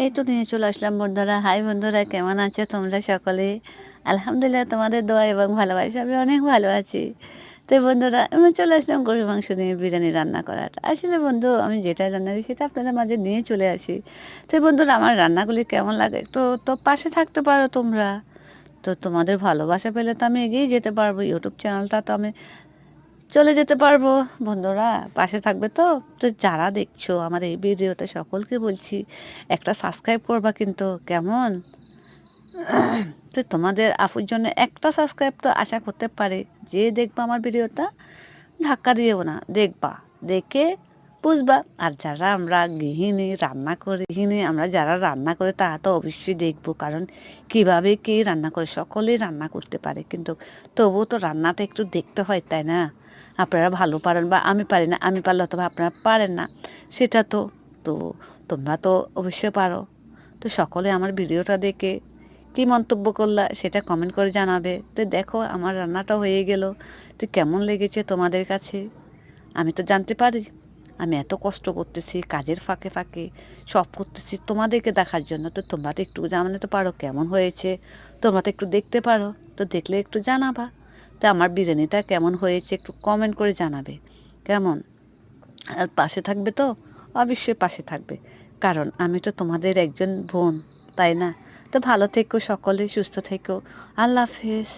এই তো নিয়ে চলে আসলাম বন্ধুরা। হাই বন্ধুরা, কেমন আছো তোমরা সকলে? আলহামদুলিল্লাহ, তোমাদের দোয়া এবং ভালোবাসা আমি অনেক ভালো আছি। তো বন্ধুরা, আমি চলে আসলাম গরুর মাংস নিয়ে বিরিয়ানি রান্না করার। আসলে বন্ধু, আমি যেটা রান্না করি সেটা আপনাদের মাঝে নিয়ে চলে আসি। তো বন্ধুরা, আমার রান্নাগুলি কেমন লাগে একটু তো পাশে থাকতে পারো তোমরা। তো তোমাদের ভালোবাসা পেলে তো আমি এগিয়ে যেতে পারবো, ইউটিউব চ্যানেলটা তো আমি চলে যেতে পারবো। বন্ধুরা পাশে থাকবে তো। তো যারা দেখছো আমার এই ভিডিওটা, সকলকে বলছি একটা সাবস্ক্রাইব করবা কিন্তু, কেমন? তো তোমাদের আপুর জন্য একটা সাবস্ক্রাইব তো আশা করতে পারে। যে দেখবা আমার ভিডিওটা, ধাক্কা দিয়েও না, দেখবা, দেখে বুঝবা। আর যারা আমরা গৃহিণী রান্না করে, গৃহিণী আমরা যারা রান্না করে তারা তো অবশ্যই দেখবো, কারণ কিভাবে কে রান্না করে, সকলেই রান্না করতে পারে, কিন্তু তবুও তো রান্নাটা একটু দেখতে হয়, তাই না? আপনারা ভালো পারেন বা আমি পারি না, আমি পারলে অথবা আপনারা পারেন না, সেটা তো তো তোমরা তো অবশ্যই পারো। তো সকলে আমার ভিডিওটা দেখে কী মন্তব্য করলা সেটা কমেন্ট করে জানাবে। তো দেখো আমার রান্নাটা হয়ে গেল। তো কেমন লেগেছে তোমাদের কাছে? আমি তো জানতে পারি। আমি এত কষ্ট করতেছি, কাজের ফাঁকে ফাঁকে সব করতেছি তোমাদেরকে দেখার জন্য। তো তোমরা তো একটু জানাতে তো পারো কেমন হয়েছে। তোমরা তো একটু দেখতে পারো, তো দেখলে একটু জানাবা। তো আমার বিরিয়ানিটা কেমন হয়েছে একটু কমেন্ট করে জানাবে, কেমন? আর পাশে থাকবে তো, অবশ্যই পাশে থাকবে, কারণ আমি তো তোমাদের একজন বোন, তাই না? তো ভালো থেকো সকলে, সুস্থ থেকো। আল্লাহ হাফেজ।